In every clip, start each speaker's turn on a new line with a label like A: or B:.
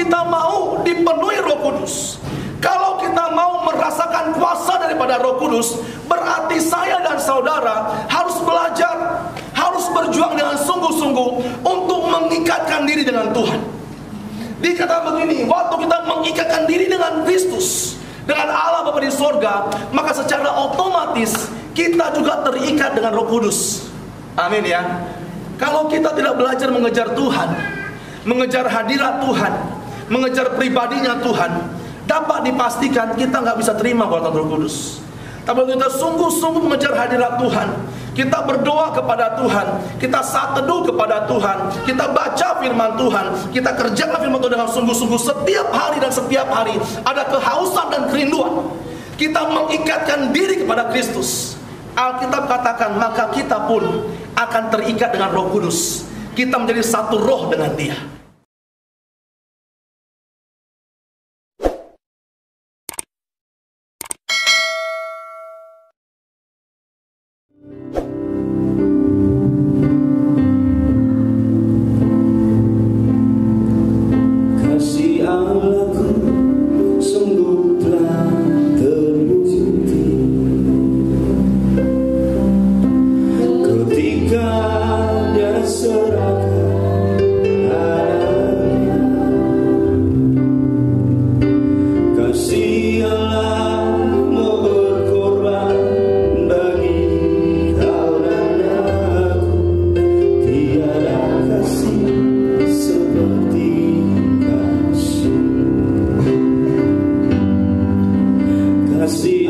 A: kita mau dipenuhi Roh Kudus, kalau kita mau merasakan kuasa daripada Roh Kudus, berarti saya dan saudara harus belajar, harus berjuang dengan sungguh-sungguh untuk mengikatkan diri dengan Tuhan. Dikatakan begini, waktu kita mengikatkan diri dengan Kristus, dengan Allah Bapa di sorga, maka secara otomatis kita juga terikat dengan Roh Kudus. Amin ya. Kalau kita tidak belajar mengejar Tuhan, mengejar hadirat Tuhan, mengejar pribadinya Tuhan, dapat dipastikan kita nggak bisa terima kuasa Roh Kudus. Tapi kita sungguh-sungguh mengejar hadirat Tuhan, kita berdoa kepada Tuhan, kita saat teduh kepada Tuhan, kita baca firman Tuhan, kita kerjakan firman Tuhan dengan sungguh-sungguh setiap hari dan setiap hari ada kehausan dan kerinduan. Kita mengikatkan diri kepada Kristus. Alkitab katakan, maka kita pun akan terikat dengan Roh Kudus. Kita menjadi satu roh dengan Dia.
B: Kasih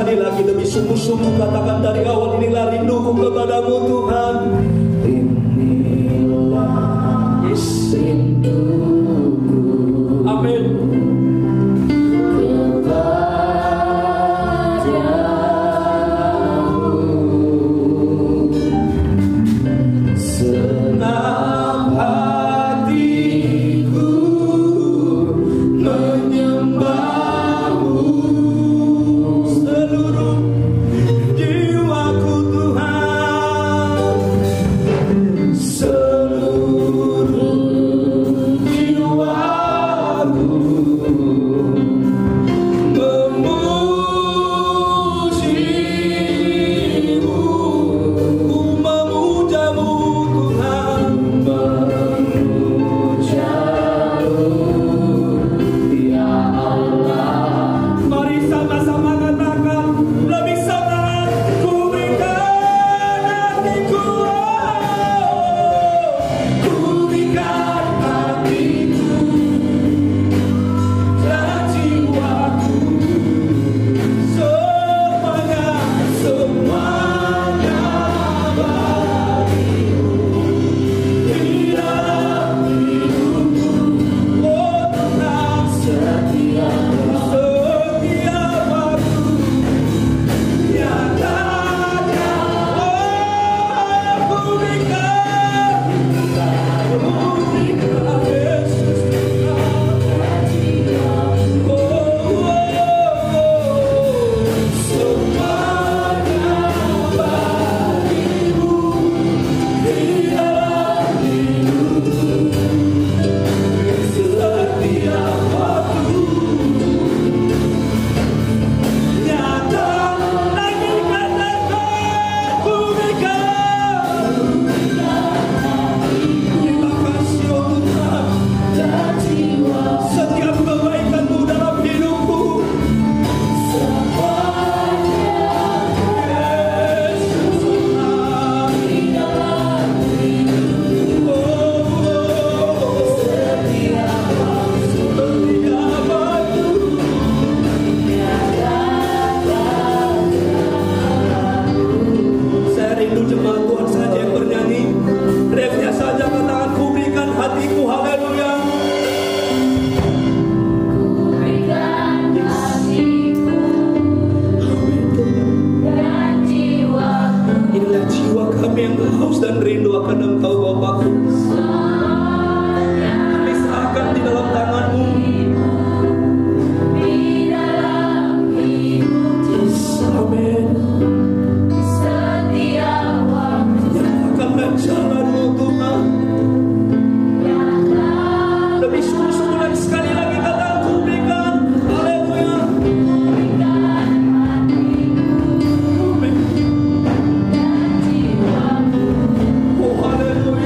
B: sekali lagi lebih sungguh-sungguh katakan dari awal, inilah rinduku kepadamu Tuhan. Inilah rinduku. Amin.
C: Haleluya.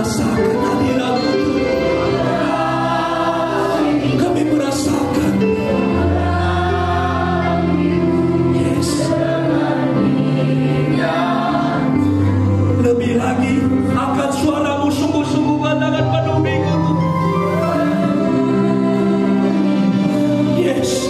B: merasakan hadirat-Mu Tuhan. Kami merasakan. Yes. Lebih lagi, angkat suaramu sungguh-sungguh, katakan penuh minggu Tuhan. Yes.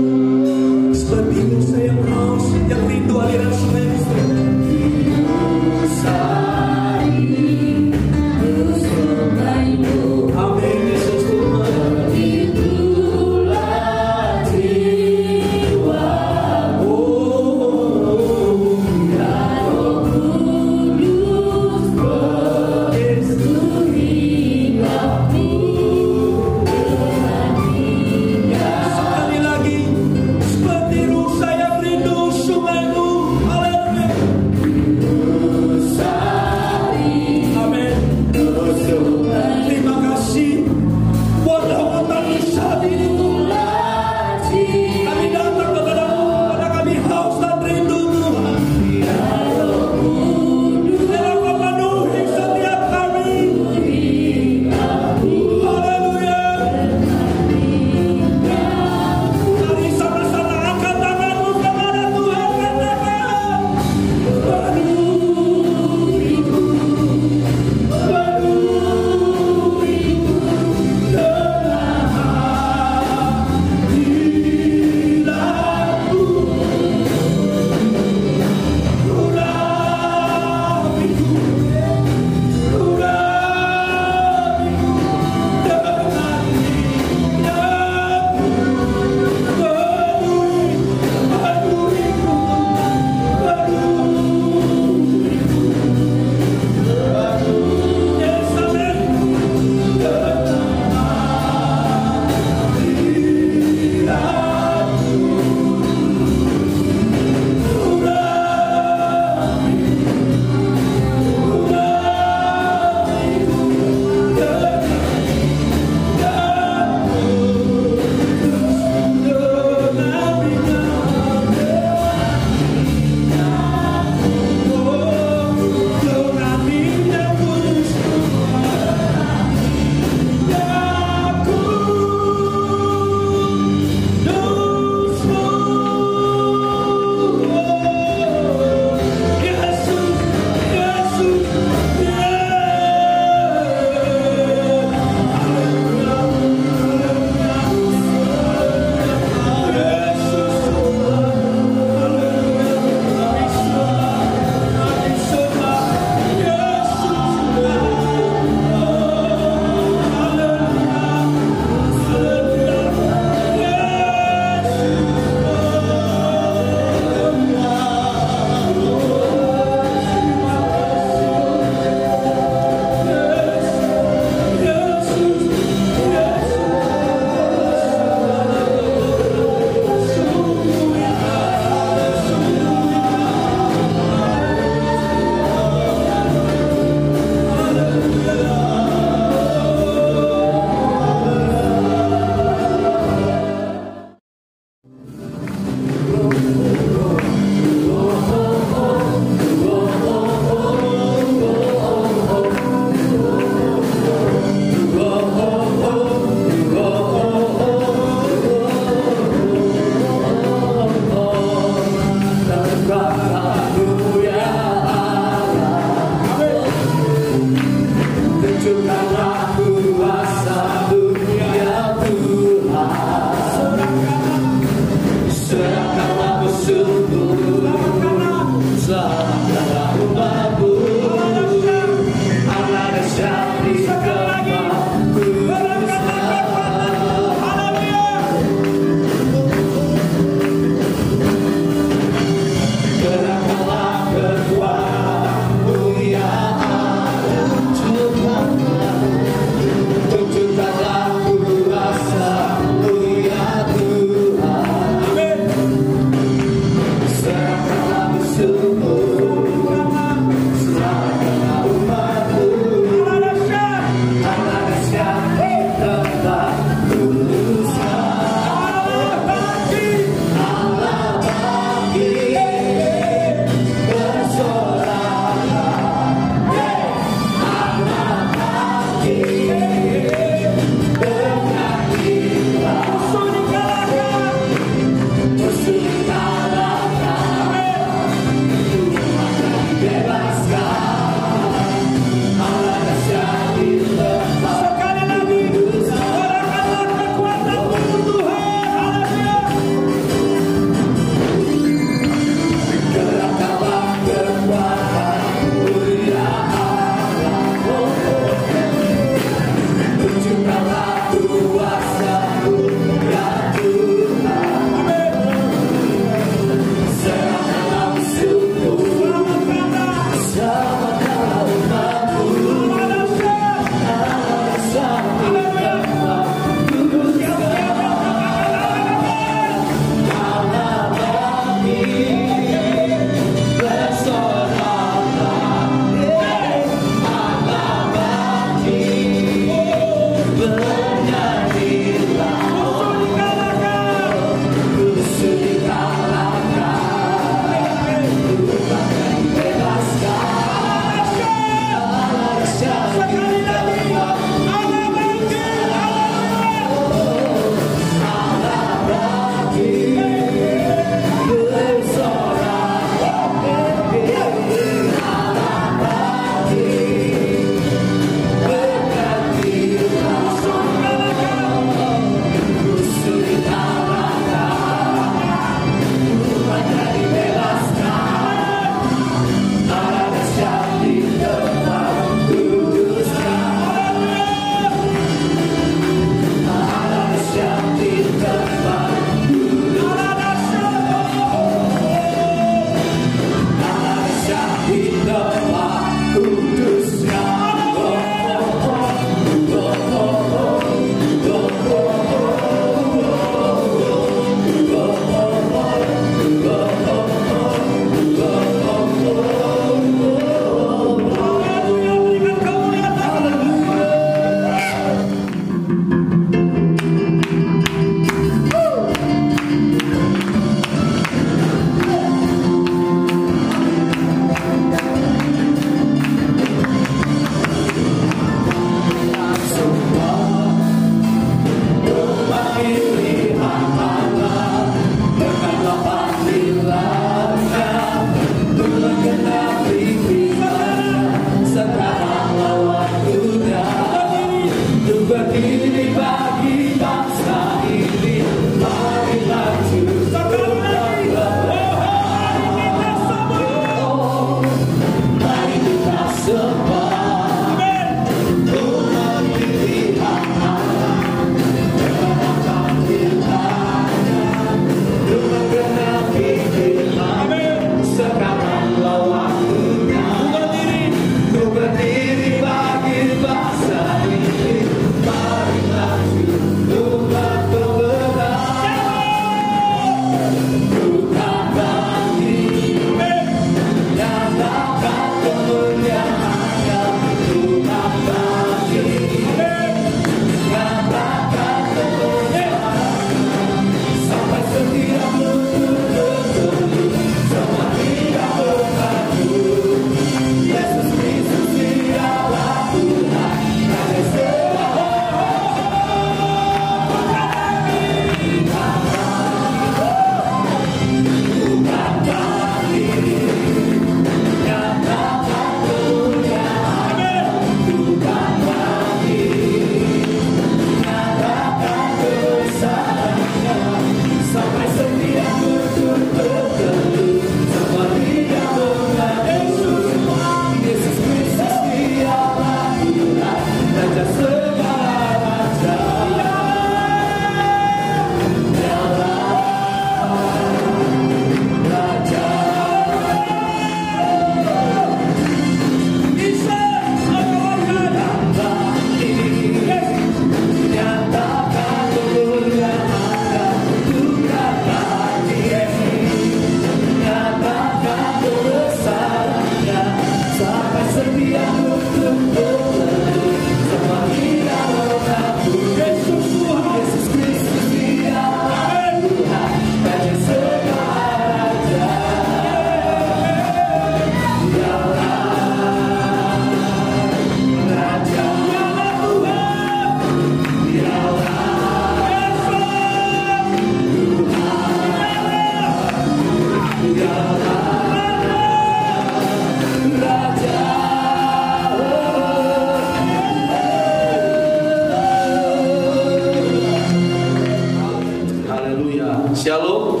A: Shalom.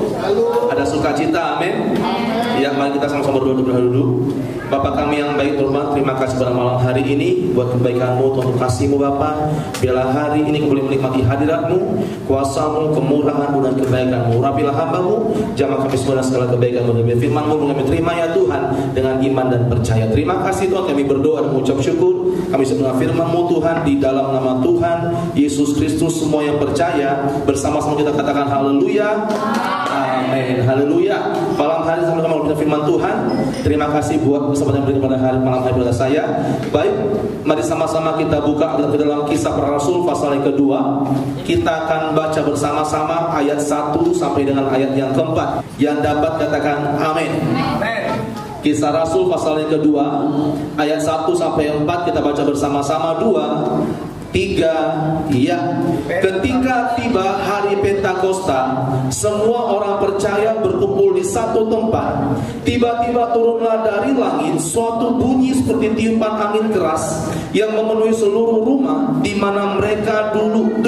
A: Ada sukacita, amin. Ya, mari kita sama-sama berdoa dulu. Bapa kami yang baik Tuhan, terima kasih pada malam hari ini buat kebaikan-Mu, Tuhan, kasih-Mu Bapa. Biarlah hari ini kembali menikmati hadirat-Mu, kuasa-Mu, kemurahan-Mu dan kebaikan-Mu. Urapilah hamba-Mu, jamah kami semua dan segala kebaikan-Mu dan firman-Mu kami terima ya Tuhan dengan iman dan percaya. Terima kasih Tuhan, kami berdoa dan mengucap syukur. Kami sedang firman-Mu Tuhan di dalam nama Tuhan Yesus Kristus. Semua yang percaya bersama-sama kita katakan haleluya. Amin. Haleluya. Malam hari sama-sama kita firman Tuhan. Terima kasih buat kesempatan yang diberikan pada hari malam hari pada saya. Baik, mari sama-sama kita buka ke dalam Kisah Para Rasul pasal yang kedua. Kita akan baca bersama-sama ayat 1 sampai dengan ayat yang keempat. Yang dapat katakan amin. Amin. Kisah Rasul pasal yang kedua ayat 1 sampai 4 kita baca bersama-sama. 2, 3, ya. Ketika tiba hari Pentakosta, semua orang percaya berkumpul di satu tempat. Tiba-tiba turunlah dari langit suatu bunyi seperti tiupan angin keras yang memenuhi seluruh rumah di mana mereka duduk.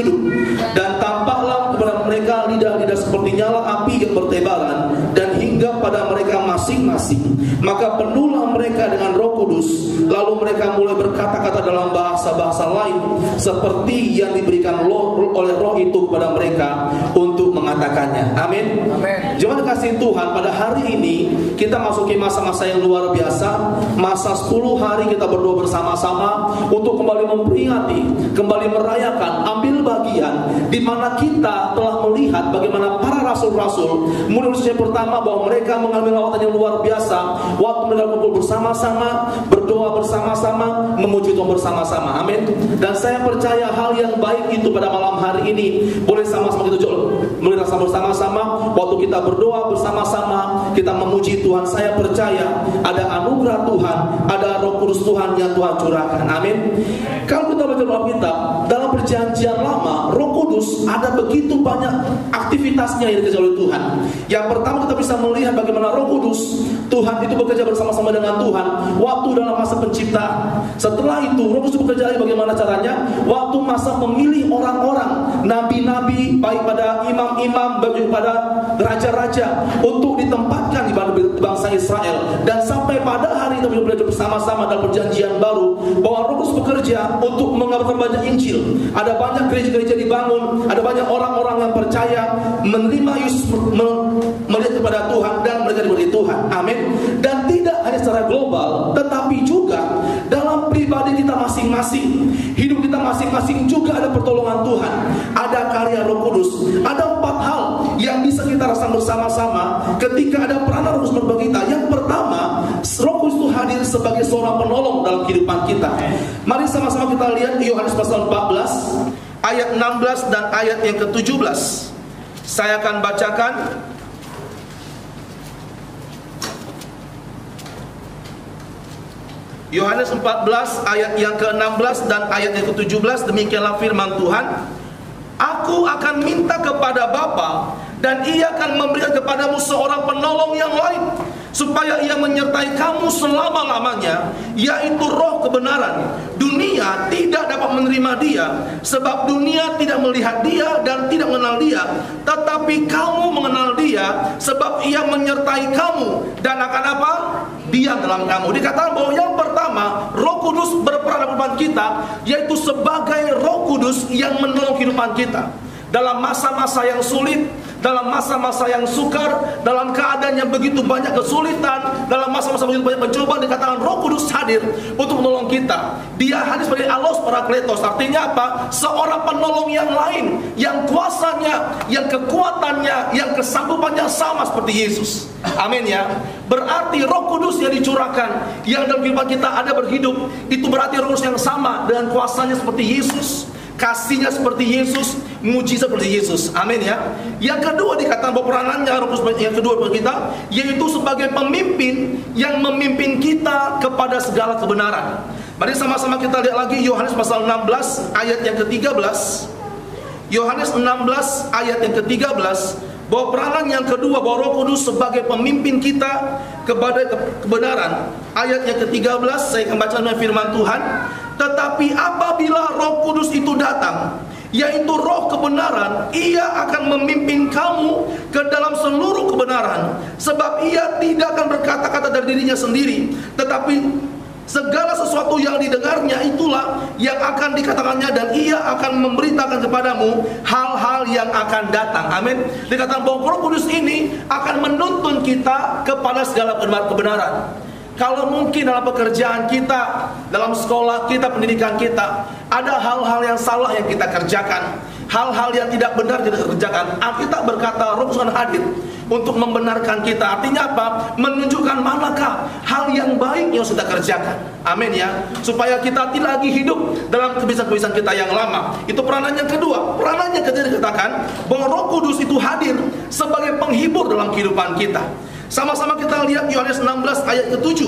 A: Dan tampaklah kepada mereka lidah-lidah seperti nyala api yang bertebaran dan hingga pada mereka masing-masing. Maka penuhlah mereka dengan Roh Kudus. Lalu mereka mulai berkata-kata dalam bahasa-bahasa lain seperti yang diberikan oleh Roh itu kepada mereka untuk mengatakannya. Amin. Jemaat kasih Tuhan, pada hari ini kita masuki masa-masa yang luar biasa. Masa 10 hari kita berdoa bersama-sama untuk kembali memperingati, kembali merayakan, ambil bagian di mana kita telah melihat bagaimana para rasul-rasul mulai usia pertama bahwa mereka mengalami lawatan yang luar biasa. Waktu mereka kumpul bersama-sama, berdoa bersama-sama, memuji Tuhan bersama-sama. Amin. Dan saya percaya hal yang baik itu pada malam hari ini boleh sama-sama kita melihat bersama-sama. Waktu kita berdoa bersama-sama, kita memuji Tuhan. Saya percaya ada anugerah Tuhan, ada Roh Kudus Tuhan yang Tuhan curahkan. Amin. Kalau kita baca dalam kitab, dalam perjanjian lama, Roh Kudus ada begitu banyak aktivitasnya yang dikerjakan oleh Tuhan. Yang pertama kita bisa melihat bagaimana Roh Kudus Tuhan itu bekerja bersama-sama dengan Tuhan waktu dalam masa penciptaan. Setelah itu Roh Kudus bekerja lagi bagaimana caranya? Waktu masa memilih orang-orang, nabi-nabi, baik pada imam-imam, baik pada raja-raja untuk ditempatkan di bangsa Israel. Dan sampai pada hari itu kita belajar bersama-sama dalam perjanjian baru bahwa Roh Kudus bekerja untuk mengabarkan banyak Injil. Ada banyak gereja-gereja dibangun, ada banyak orang-orang yang percaya menerima Yesus, melihat kepada Tuhan dan mereka diberi Tuhan. Amin. Dan tidak hanya secara global, tetapi juga dalam pribadi kita masing-masing, hidup kita masing-masing juga ada pertolongan Tuhan, ada karya Roh Kudus. Ada 4 hal yang bisa kita rasakan bersama-sama ketika ada peranan Roh Kudus berbagi kita. Yang pertama, Roh Kudus itu hadir sebagai seorang penolong dalam kehidupan kita. Mari sama-sama kita lihat Yohanes pasal 14 ayat 16 dan ayat yang ke-17. Saya akan bacakan. Yohanes 14 ayat yang ke-16 dan ayat yang ke-17. Demikianlah firman Tuhan. Aku akan minta kepada Bapa dan Ia akan memberikan kepadamu seorang penolong yang lain, supaya Ia menyertai kamu selama-lamanya, yaitu Roh kebenaran. Dunia tidak dapat menerima Dia, sebab dunia tidak melihat Dia dan tidak mengenal Dia. Tetapi kamu mengenal Dia, sebab Ia menyertai kamu dan akan apa? Diam dalam kamu. Dikatakan bahwa yang pertama, Roh Kudus berperan dalam kehidupan kita, yaitu sebagai Roh Kudus yang menolong kehidupan kita dalam masa-masa yang sulit, dalam masa-masa yang sukar, dalam keadaan yang begitu banyak kesulitan, dalam masa-masa begitu banyak pencobaan. Dikatakan Roh Kudus hadir untuk menolong kita. Dia hadir sebagai Allos Parakletos. Artinya apa? Seorang penolong yang lain, yang kuasanya, yang kekuatannya, yang kesanggupannya sama seperti Yesus. Amin ya. Berarti Roh Kudus yang dicurahkan, yang dalam kehidupan kita ada berhidup, itu berarti Roh Kudus yang sama dengan kuasanya seperti Yesus, kasihnya seperti Yesus, mujizat seperti Yesus. Amin ya. Yang kedua dikatakan bahwa peranannya Roh Kudus yang kedua bagi kita, yaitu sebagai pemimpin yang memimpin kita kepada segala kebenaran. Mari sama-sama kita lihat lagi Yohanes pasal 16 ayat yang ke-13. Yohanes 16 ayat yang ke-13, bahwa peranan yang kedua, bahwa Roh Kudus sebagai pemimpin kita kepada kebenaran. Ayat yang ke-13 saya akan baca dengan firman Tuhan. Tetapi apabila Roh Kudus itu datang, yaitu roh kebenaran, ia akan memimpin kamu ke dalam seluruh kebenaran. Sebab ia tidak akan berkata-kata dari dirinya sendiri, tetapi segala sesuatu yang didengarnya itulah yang akan dikatakannya, dan ia akan memberitakan kepadamu hal-hal yang akan datang. Amin. Dikatakan bahwa Roh Kudus ini akan menuntun kita kepada segala kebenaran. Kalau mungkin dalam pekerjaan kita, dalam sekolah kita, pendidikan kita, ada hal-hal yang salah yang kita kerjakan, hal-hal yang tidak benar kita kerjakan, Alkitab berkata Roh Kudus akan hadir untuk membenarkan kita. Artinya apa? Menunjukkan manakah hal yang baik yang harus kita kerjakan. Amin ya. Supaya kita tidak lagi hidup dalam kebiasaan-kebiasaan kita yang lama. Itu peranan yang kedua. Peranan yang ketiga dikatakan bahwa Roh Kudus itu hadir sebagai penghibur dalam kehidupan kita. Sama-sama kita lihat Yohanes 16 ayat ke-7.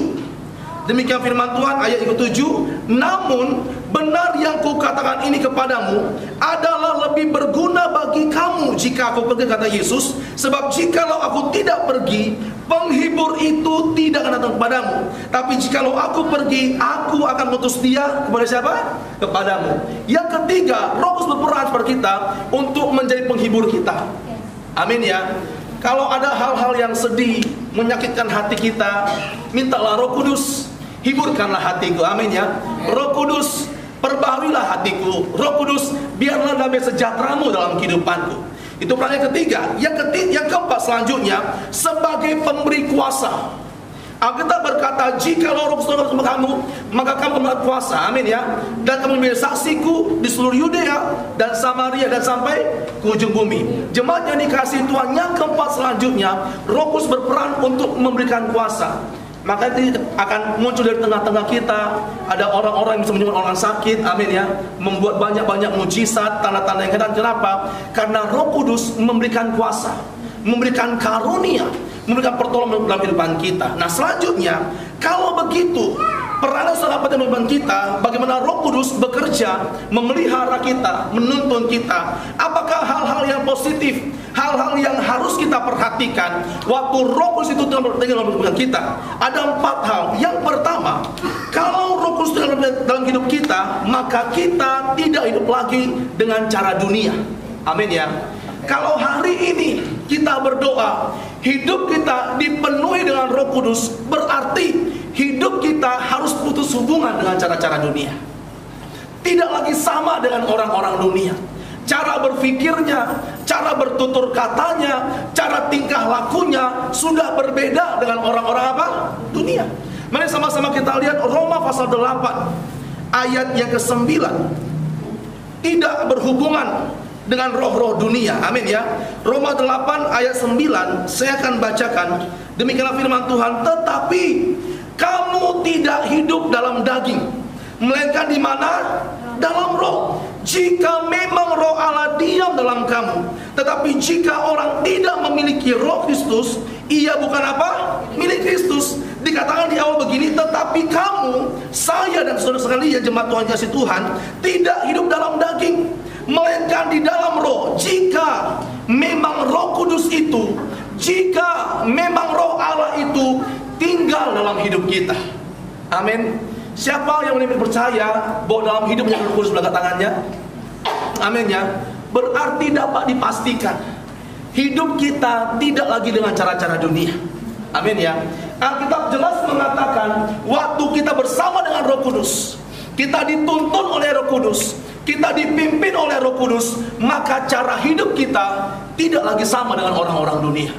A: Demikian firman Tuhan ayat ke-7. Namun benar yang kukatakan ini kepadamu adalah lebih berguna bagi kamu jika aku pergi, kata Yesus. Sebab jikalau aku tidak pergi, penghibur itu tidak akan datang kepadamu. Tapi jikalau aku pergi, aku akan mengutus dia kepada siapa? Kepadamu. Yang ketiga, Roh Kudus berperan kepada kita untuk menjadi penghibur kita. Amin ya. Kalau ada hal-hal yang sedih, menyakitkan hati kita, mintalah Roh Kudus, hiburkanlah hatiku. Amin ya. Roh Kudus, perbaharilah hatiku. Roh Kudus, biarlah damai sejahteramu dalam kehidupanku. Itu peran yang ketiga. Yang keempat selanjutnya, sebagai pemberi kuasa. Alkitab berkata, jika Roh Kudus turun kepada kamu, maka kamu mendapat kuasa. Amin ya. Dan kamu menjadi saksiku di seluruh Yudea dan Samaria dan sampai ke ujung bumi. Jemaat yang dikasihi Tuhan, yang keempat selanjutnya, Roh Kudus berperan untuk memberikan kuasa. Maka itu akan muncul dari tengah-tengah kita. Ada orang-orang yang bisa menyembuhkan orang sakit. Amin ya. Membuat banyak-banyak mujizat, tanda-tanda yang hebat. Kenapa? Karena Roh Kudus memberikan kuasa, memberikan karunia, memberikan pertolongan dalam kehidupan kita. Nah selanjutnya, kalau begitu peranan saudara dalam kehidupan kita, bagaimana Roh Kudus bekerja, memelihara kita, menuntun kita. Apakah hal-hal yang positif, hal-hal yang harus kita perhatikan waktu Roh Kudus itu dalam kehidupan kita? Ada 4 hal. Yang pertama, kalau Roh Kudus dalam hidup kita, maka kita tidak hidup lagi dengan cara dunia. Amin ya. Kalau hari ini kita berdoa, hidup kita dipenuhi dengan Roh Kudus, berarti hidup kita harus putus hubungan dengan cara-cara dunia. Tidak lagi sama dengan orang-orang dunia. Cara berpikirnya, cara bertutur katanya, cara tingkah lakunya sudah berbeda dengan orang-orang apa? Dunia. Mari sama-sama kita lihat Roma pasal 8 ayat yang ke-9. Tidak berhubungan dengan roh-roh dunia. Amin ya. Roma 8 ayat 9 saya akan bacakan. Demikianlah firman Tuhan, tetapi kamu tidak hidup dalam daging, melainkan di mana? Dalam roh. Jika memang roh Allah diam dalam kamu, tetapi jika orang tidak memiliki roh Kristus, ia bukan apa? Milik Kristus. Dikatakan di awal begini, tetapi kamu, saya dan saudara sekalian jemaat Tuhan kasih Tuhan, tidak hidup dalam daging, melainkan di dalam roh. Jika memang Roh Kudus itu, jika memang Roh Allah itu tinggal dalam hidup kita. Amin. Siapa yang percaya bahwa dalam hidupnya Roh Kudus belakang tangannya? Amin ya. Berarti dapat dipastikan hidup kita tidak lagi dengan cara-cara dunia. Amin ya. Alkitab jelas mengatakan waktu kita bersama dengan Roh Kudus, kita dituntun oleh Roh Kudus, kita dipimpin oleh Roh Kudus, maka cara hidup kita tidak lagi sama dengan orang-orang dunia.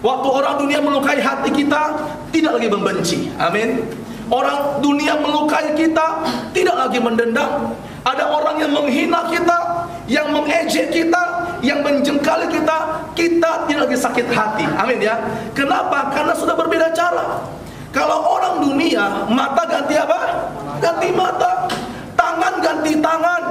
A: Waktu orang dunia melukai hati kita, tidak lagi membenci. Amin. Orang dunia melukai kita, tidak lagi mendendam. Ada orang yang menghina kita, yang mengejek kita, yang menjengkali kita, kita tidak lagi sakit hati. Amin ya. Kenapa? Karena sudah berbeda cara. Kalau orang dunia, mata ganti apa? Ganti mata. Tangan ganti tangan,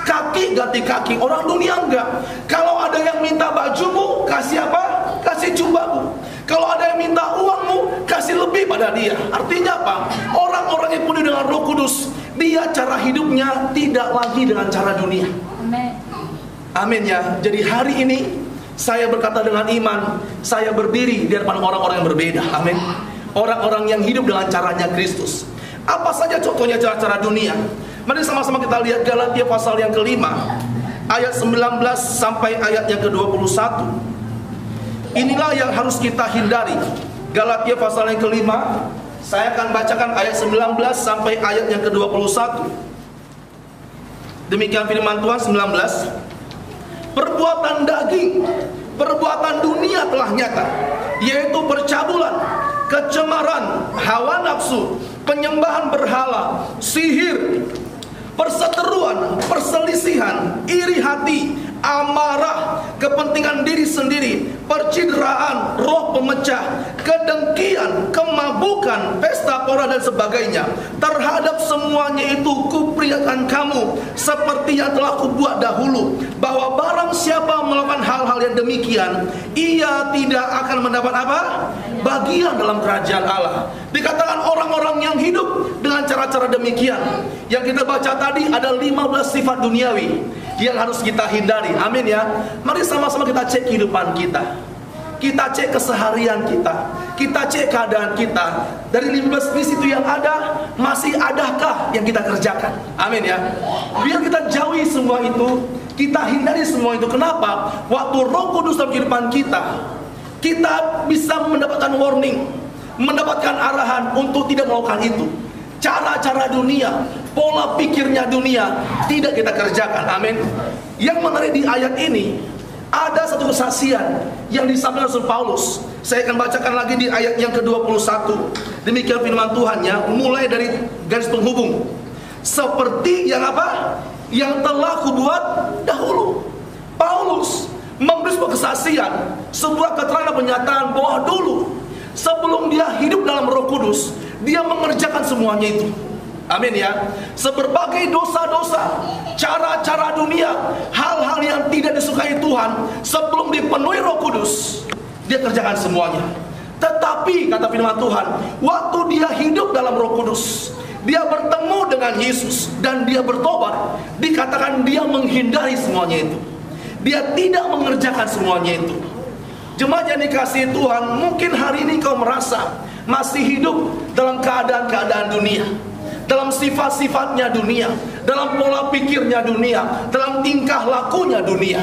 A: kaki ganti kaki. Orang dunia enggak. Kalau ada yang minta bajumu, kasih apa? Kasih jubahmu. Kalau ada yang minta uangmu, kasih lebih pada dia. Artinya apa? Orang-orang yang penuh dengan Roh Kudus, dia cara hidupnya tidak lagi dengan cara dunia. Amin. Amin ya. Jadi hari ini saya berkata dengan iman, saya berdiri di hadapan orang-orang yang berbeda. Amin. Orang-orang yang hidup dengan caranya Kristus. Apa saja contohnya cara-cara dunia? Mari sama-sama kita lihat Galatia pasal yang ke-5 ayat 19 sampai ayat yang ke-21. Inilah yang harus kita hindari. Galatia pasal yang kelima, saya akan bacakan ayat 19 sampai ayat yang ke-21. Demikian firman Tuhan 19. Perbuatan daging, perbuatan dunia telah nyata, yaitu percabulan, kecemaran, hawa nafsu, penyembahan berhala, sihir, perseteruan, perselisihan, iri hati, amarah, kepentingan diri sendiri, percideraan, roh pemecah, kedengkian, kemabukan, pesta pora dan sebagainya. Terhadap semuanya itu kuperingatkan kamu, seperti yang telah kubuat dahulu, bahwa barang siapa melakukan hal-hal yang demikian, ia tidak akan mendapat apa? Bagian dalam kerajaan Allah. Dikatakan orang-orang yang hidup dengan cara-cara demikian. Yang kita baca tadi ada 15 sifat duniawi yang harus kita hindari. Amin ya. Mari sama-sama kita cek kehidupan kita. Kita cek keseharian kita. Kita cek keadaan kita. Dari 15 misi itu yang ada, masih adakah yang kita kerjakan? Amin ya. Biar kita jauhi semua itu, kita hindari semua itu. Kenapa? Waktu Roh Kudus dalam kehidupan kita, kita bisa mendapatkan warning, mendapatkan arahan untuk tidak melakukan itu. Cara-cara dunia, pola pikirnya dunia tidak kita kerjakan. Amin. Yang menarik di ayat ini, ada satu kesaksian yang disampaikan Rasul Paulus. Saya akan bacakan lagi di ayat yang ke-21. Demikian firman Tuhannya, mulai dari garis penghubung. Seperti yang apa? Yang telah kubuat dahulu. Paulus memberi sebuah kesaksian, sebuah keterangan pernyataan bahwa dulu sebelum dia hidup dalam Roh Kudus, dia mengerjakan semuanya itu. Amin ya. Seberbagai dosa-dosa, cara-cara dunia, hal-hal yang tidak disukai Tuhan, sebelum dipenuhi Roh Kudus, dia kerjakan semuanya. Tetapi kata firman Tuhan, waktu dia hidup dalam Roh Kudus, dia bertemu dengan Yesus dan dia bertobat, dikatakan dia menghindari semuanya itu. Dia tidak mengerjakan semuanya itu. Jemaat yang dikasihi Tuhan, mungkin hari ini kau merasa masih hidup dalam keadaan-keadaan dunia, dalam sifat-sifatnya dunia, dalam pola pikirnya dunia, dalam tingkah lakunya dunia.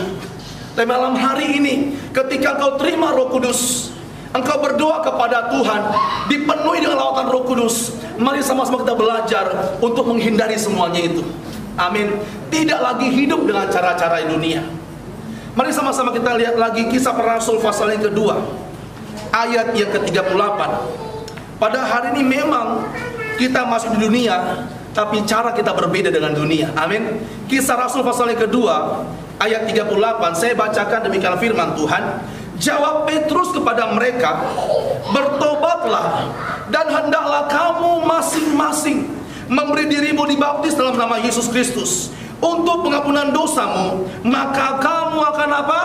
A: Tapi malam hari ini, ketika kau terima Roh Kudus, engkau berdoa kepada Tuhan, dipenuhi dengan lawatan Roh Kudus, mari sama-sama kita belajar untuk menghindari semuanya itu. Amin. Tidak lagi hidup dengan cara-cara dunia. Mari sama-sama kita lihat lagi Kisah Para Rasul pasal yang kedua, ayat yang ke-38. Pada hari ini memang kita masuk di dunia, tapi cara kita berbeda dengan dunia. Amin. Kisah Rasul pasal yang kedua, ayat 38, saya bacakan demikian firman Tuhan. Jawab Petrus kepada mereka, bertobatlah dan hendaklah kamu masing-masing memberi dirimu dibaptis dalam nama Yesus Kristus untuk pengampunan dosamu, maka kamu akan apa?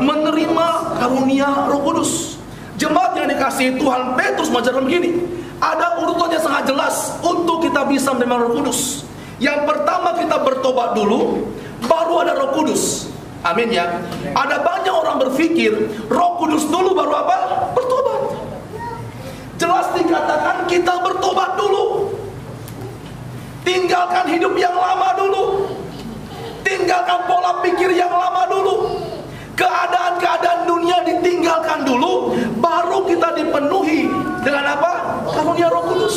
A: Menerima karunia Roh Kudus. Jemaat yang dikasihi Tuhan, Petrus mengajarkan begini, ada urutannya sangat jelas untuk kita bisa menerima Roh Kudus. Yang pertama kita bertobat dulu, baru ada Roh Kudus. Amin ya. Ada banyak orang berpikir Roh Kudus dulu baru apa? Bertobat. Jelas dikatakan kita bertobat dulu. Tinggalkan hidup yang lama dulu. Tinggalkan pola pikir yang lama dulu. Keadaan-keadaan dunia ditinggalkan dulu, baru kita dipenuhi dengan apa? Karunia Roh Kudus.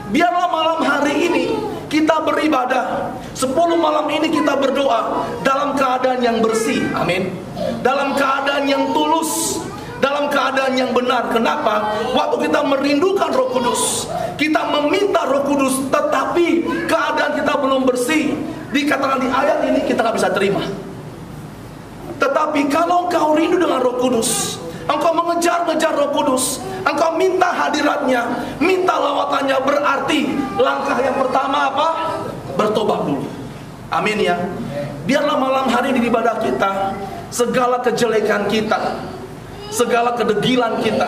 A: Biarlah malam hari ini kita beribadah, 10 malam ini kita berdoa dalam keadaan yang bersih. Amin. Dalam keadaan yang tulus, dalam keadaan yang benar. Kenapa? Waktu kita merindukan Roh Kudus, kita meminta Roh Kudus, tetapi keadaan kita belum bersih, dikatakan di ayat ini kita gak bisa terima. Tetapi kalau engkau rindu dengan Roh Kudus, engkau mengejar-ngejar Roh Kudus, engkau minta hadiratnya, minta lawatannya, berarti langkah yang pertama apa? Bertobat dulu. Amin ya. Biarlah malam hari di ibadah kita, segala kejelekan kita, segala kedegilan kita,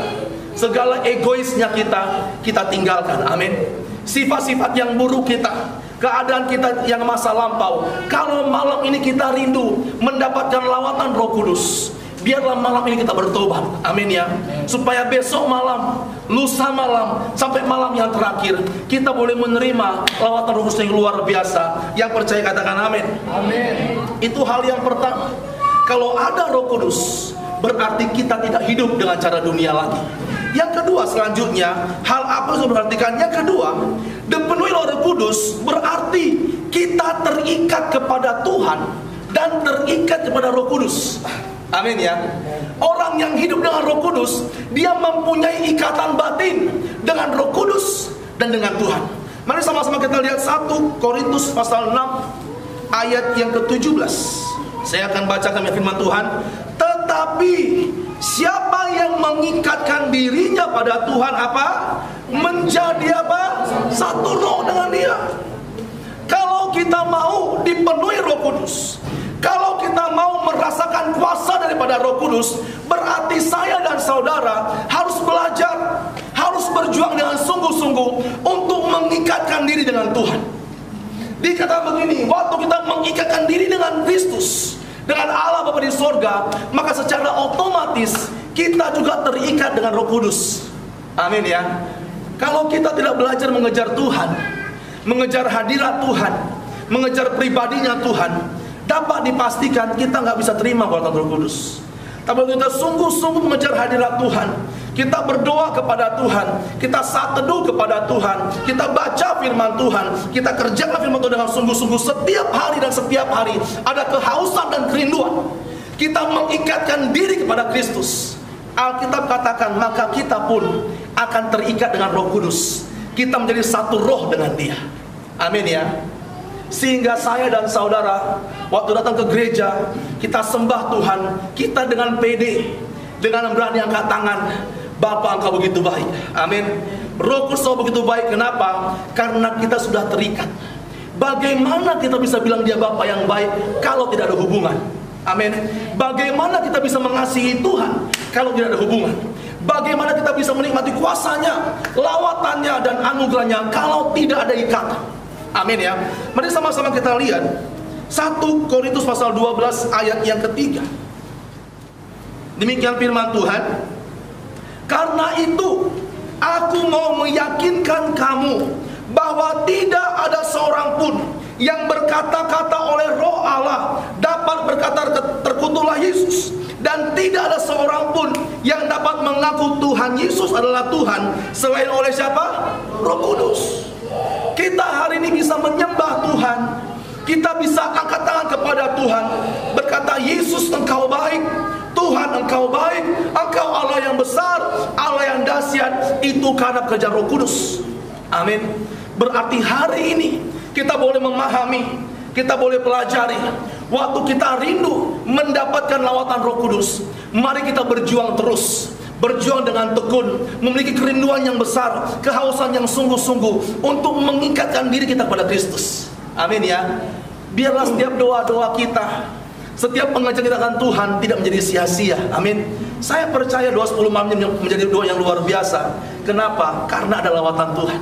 A: segala egoisnya kita tinggalkan. Amin. Sifat-sifat yang buruk kita, keadaan kita yang masa lampau, kalau malam ini kita rindu mendapatkan lawatan Roh Kudus, biarlah malam ini kita bertobat. Amin ya. Supaya besok malam, lusa malam, sampai malam yang terakhir, kita boleh menerima lawatan Roh Kudus yang luar biasa. Yang percaya katakan amin. Amin. Itu hal yang pertama. Kalau ada Roh Kudus, berarti kita tidak hidup dengan cara dunia lagi. Yang kedua selanjutnya, hal apa yang diperhatikan? Yang kedua, dipenuhi oleh Roh Kudus berarti kita terikat kepada Tuhan dan terikat kepada Roh Kudus. Amin ya. Orang yang hidup dengan Roh Kudus, dia mempunyai ikatan batin dengan Roh Kudus dan dengan Tuhan. Mari sama-sama kita lihat 1 Korintus pasal 6 ayat yang ke-17. Saya akan bacakan firman Tuhan. Tetapi siapa yang mengikatkan dirinya pada Tuhan apa? Menjadi apa? Satu roh dengan Dia. Kalau kita mau dipenuhi Roh Kudus, kalau kita mau merasakan kuasa daripada Roh Kudus, berarti saya dan saudara harus belajar, harus berjuang dengan sungguh-sungguh untuk mengikatkan diri dengan Tuhan. Dikatakan begini, waktu kita mengikatkan diri dengan Kristus, dengan Allah Bapa di sorga, maka secara otomatis kita juga terikat dengan Roh Kudus. Amin ya. Kalau kita tidak belajar mengejar Tuhan, mengejar hadirat Tuhan, mengejar pribadinya Tuhan, dapat dipastikan kita nggak bisa terima kuasa Roh Kudus. Tapi kita sungguh-sungguh mengejar hadirat Tuhan, kita berdoa kepada Tuhan, kita saat teduh kepada Tuhan, kita baca firman Tuhan, kita kerjakan firman Tuhan dengan sungguh-sungguh setiap hari dan setiap hari ada kehausan dan kerinduan. Kita mengikatkan diri kepada Kristus. Alkitab katakan maka kita pun akan terikat dengan Roh Kudus. Kita menjadi satu roh dengan Dia. Amin ya. Sehingga saya dan saudara waktu datang ke gereja, kita sembah Tuhan, kita dengan pede, dengan berani angkat tangan, Bapa Engkau begitu baik. Amin. Roh Kudus begitu baik. Kenapa? Karena kita sudah terikat. Bagaimana kita bisa bilang Dia Bapa yang baik kalau tidak ada hubungan? Amin. Bagaimana kita bisa mengasihi Tuhan kalau tidak ada hubungan? Bagaimana kita bisa menikmati kuasanya, lawatannya dan anugerahnya kalau tidak ada ikatan? Amin ya. Mari sama-sama kita lihat 1 Korintus pasal 12 ayat yang ketiga. Demikian firman Tuhan. Karena itu aku mau meyakinkan kamu bahwa tidak ada seorang pun yang berkata-kata oleh Roh Allah dapat berkata terkutuklah Yesus, dan tidak ada seorang pun yang dapat mengaku Tuhan Yesus adalah Tuhan selain oleh siapa? Roh Kudus. Kita hari ini bisa menyembah Tuhan, kita bisa angkat tangan kepada Tuhan, berkata Yesus Engkau baik, Tuhan Engkau baik, Engkau Allah yang besar, Allah yang dahsyat. Itu karena kerja Roh Kudus. Amin. Berarti hari ini kita boleh memahami, kita boleh pelajari. Waktu kita rindu mendapatkan lawatan Roh Kudus, mari kita berjuang terus, berjuang dengan tekun, memiliki kerinduan yang besar, kehausan yang sungguh-sungguh untuk mengikatkan diri kita pada Kristus. Amin ya. Biarlah setiap doa-doa kita, setiap pengajaran kita akan Tuhan tidak menjadi sia-sia. Amin. Saya percaya doa 10 malam menjadi doa yang luar biasa. Kenapa? Karena ada lawatan Tuhan,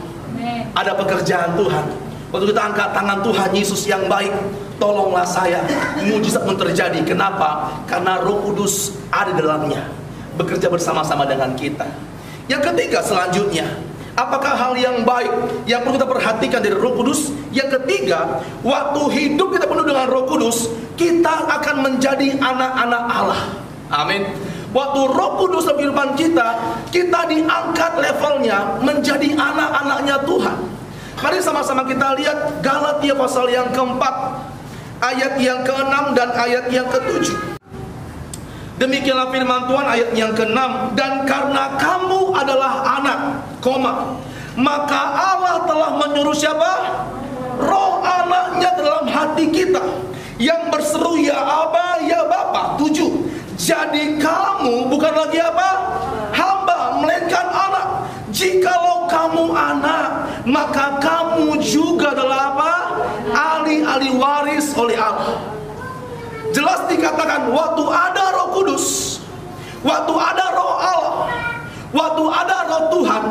A: ada pekerjaan Tuhan. Waktu kita angkat tangan, Tuhan Yesus yang baik, tolonglah saya, mujizat pun terjadi. Kenapa? Karena Roh Kudus ada di dalamnya, bekerja bersama-sama dengan kita. Yang ketiga selanjutnya, apakah hal yang baik yang perlu kita perhatikan dari Roh Kudus? Yang ketiga, waktu hidup kita penuh dengan Roh Kudus, kita akan menjadi anak-anak Allah. Amin. Waktu Roh Kudus dalam kehidupan kita, kita diangkat levelnya menjadi anak-anaknya Tuhan. Mari sama-sama kita lihat Galatia pasal yang keempat, ayat yang ke-6 dan ayat yang ke-7. Demikianlah firman Tuhan ayat yang ke-6. Dan karena kamu adalah anak, maka Allah telah menyuruh siapa? Roh anaknya dalam hati kita, yang berseru ya Aba, ya Bapa. 7. Jadi kamu bukan lagi apa? Hamba, melainkan anak. Jikalau kamu anak, maka kamu juga adalah apa? Ahli-ahli waris oleh Allah. Jelas dikatakan waktu ada Roh Kudus, waktu ada Roh Allah, waktu ada Roh Tuhan,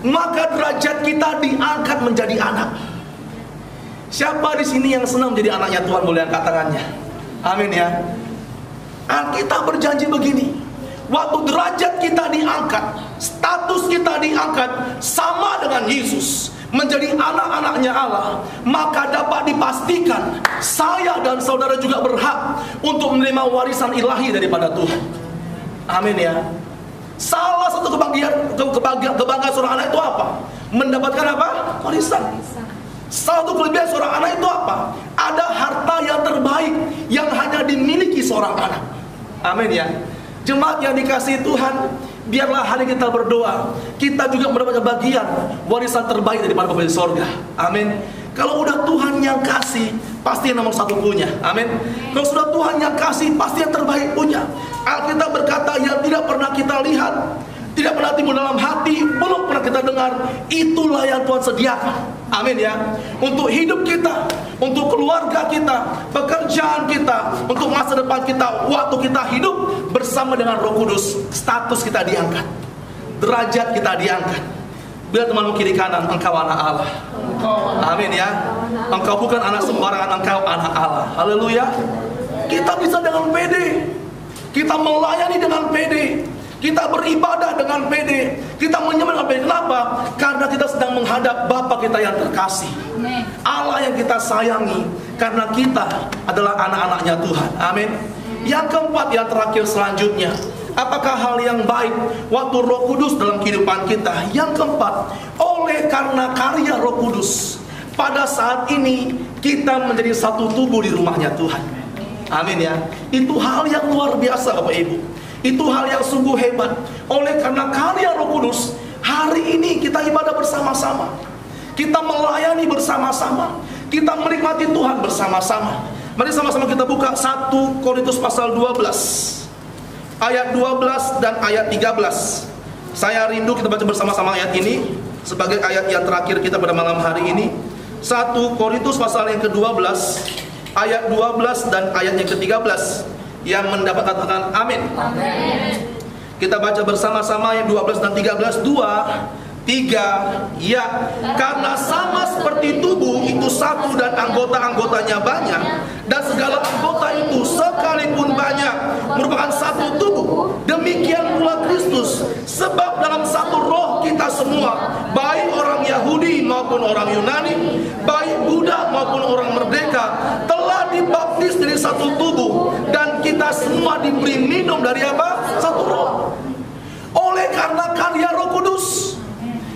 A: maka derajat kita diangkat menjadi anak. Siapa di sini yang senang menjadi anaknya Tuhan? Boleh angkat tangannya. Amin ya. Alkitab berjanji begini, waktu derajat kita diangkat, status kita diangkat sama dengan Yesus, menjadi anak-anaknya Allah, maka dapat dipastikan saya dan saudara juga berhak untuk menerima warisan ilahi daripada Tuhan. Amin ya. Salah satu kebanggaan seorang anak itu apa? Mendapatkan apa? Warisan. Salah satu kelebihan seorang anak itu apa? Ada harta yang terbaik yang hanya dimiliki seorang anak. Amin ya. Jemaat yang dikasihi Tuhan, biarlah hari kita berdoa, kita juga mendapatkan bagian warisan terbaik daripada Bapa di sorga. Amin. Kalau udah Tuhan yang kasih, pasti yang nomor satu punya. Amin. Kalau sudah Tuhan yang kasih, pasti yang terbaik punya. Alkitab berkata, yang tidak pernah kita lihat, tidak pernah timbul dalam hati, belum pernah kita dengar, itulah yang Tuhan sediakan. Amin ya. Untuk hidup kita, untuk keluarga kita, pekerjaan kita, untuk masa depan kita, waktu kita hidup bersama dengan Roh Kudus, status kita diangkat, derajat kita diangkat. Bila temanmu kiri kanan, engkau anak Allah. Amin ya. Engkau bukan anak sembarangan, engkau anak Allah. Haleluya. Kita bisa dengan pede, kita melayani dengan pede, kita beribadah dengan pede, kita menyembah dengan pede. Kenapa? Karena kita sedang menghadap Bapa kita yang terkasih, Allah yang kita sayangi, karena kita adalah anak-anaknya Tuhan. Amin. Yang keempat, yang terakhir selanjutnya, apakah hal yang baik waktu Roh Kudus dalam kehidupan kita? Yang keempat, oleh karena karya Roh Kudus, pada saat ini kita menjadi satu tubuh di rumahnya Tuhan. Amin ya. Itu hal yang luar biasa Bapak Ibu. Itu hal yang sungguh hebat. Oleh karena karya Roh Kudus, hari ini kita ibadah bersama-sama, kita melayani bersama-sama, kita menikmati Tuhan bersama-sama. Mari sama-sama kita buka 1 Korintus pasal 12 ayat 12 dan ayat 13. Saya rindu kita baca bersama-sama ayat ini sebagai ayat yang terakhir kita pada malam hari ini. 1 Korintus pasal yang ke-12 ayat 12 dan ayat yang ke-13. Yang mendapat katakan amin. Amin. Kita baca bersama-sama ayat 12 dan 13. 2, 3, ya. Karena sama seperti tubuh itu satu dan anggota-anggotanya banyak, dan segala anggota itu sekalipun banyak merupakan satu tubuh, demikian pula Kristus. Sebab dalam satu roh kita semua, baik orang Yahudi maupun orang Yunani, baik budak maupun orang merdeka, telah dibaptis dari satu tubuh, dan kita semua diberi minum dari apa? Satu roh. Oleh karena karya Roh Kudus,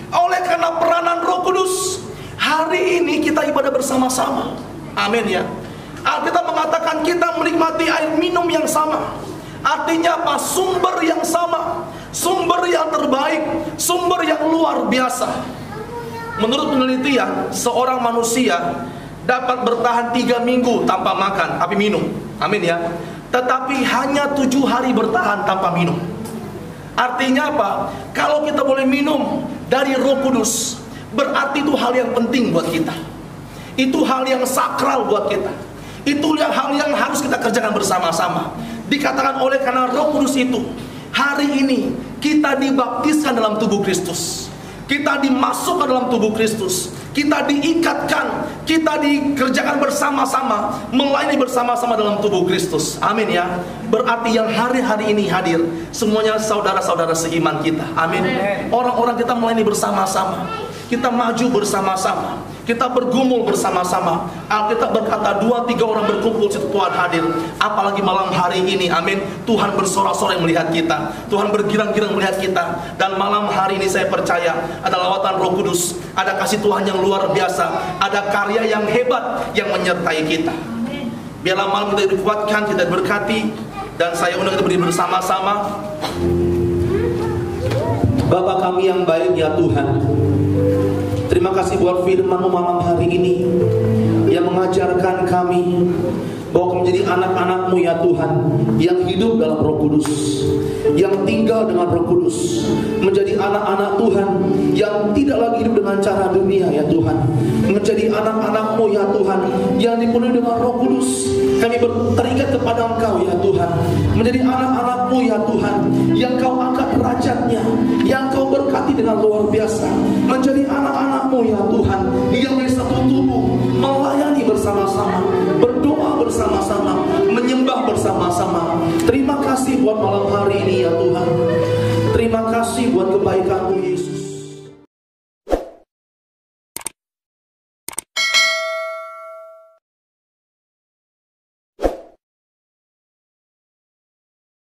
A: oleh karena peranan Roh Kudus, hari ini kita ibadah bersama-sama. Amin ya. Alkitab mengatakan kita menikmati air minum yang sama. Artinya apa? Sumber yang sama, sumber yang terbaik, sumber yang luar biasa. Menurut penelitian, seorang manusia dapat bertahan 3 minggu tanpa makan tapi minum. Amin ya. Tetapi hanya 7 hari bertahan tanpa minum. Artinya apa? Kalau kita boleh minum dari Roh Kudus, berarti itu hal yang penting buat kita. Itu hal yang sakral buat kita. Itu hal yang harus kita kerjakan bersama-sama. Dikatakan oleh karena Roh Kudus itu, hari ini kita dibaptiskan dalam tubuh Kristus, kita dimasukkan dalam tubuh Kristus, kita diikatkan, kita dikerjakan bersama-sama, melayani bersama-sama dalam tubuh Kristus. Amin ya. Berarti yang hari-hari ini hadir, semuanya saudara-saudara seiman kita. Amin. Orang-orang kita melayani bersama-sama, kita maju bersama-sama, kita bergumul bersama-sama. Alkitab berkata 2-3 orang berkumpul situ Tuhan hadir. Apalagi malam hari ini, amin. Tuhan bersorak-sorai melihat kita, Tuhan bergirang-girang melihat kita. Dan malam hari ini saya percaya ada lawatan Roh Kudus, ada kasih Tuhan yang luar biasa, ada karya yang hebat yang menyertai kita. Biarlah malam kita dikuatkan, kita berkati, dan saya undang kita berdiri bersama-sama.
B: Bapa kami yang baik ya Tuhan, terima kasih buat firman-Mu malam hari ini yang mengajarkan kami bahwa kami menjadi anak-anak-Mu ya Tuhan, yang hidup dalam Roh Kudus, yang tinggal dengan Roh Kudus, menjadi anak-anak Tuhan yang tidak lagi hidup dengan cara dunia ya Tuhan, menjadi anak-anak-Mu ya Tuhan yang dipenuhi dengan Roh Kudus. Kami terikat kepada Engkau ya Tuhan, menjadi anak-anak-Mu ya Tuhan, yang Kau angkat derajatnya, yang Kau berkati dengan luar biasa, menjadi anak-anak-Mu ya Tuhan, yang dari satu tubuh melayani bersama-sama, berdoa bersama-sama, menyembah bersama-sama. Terima buat malam hari ini ya Tuhan.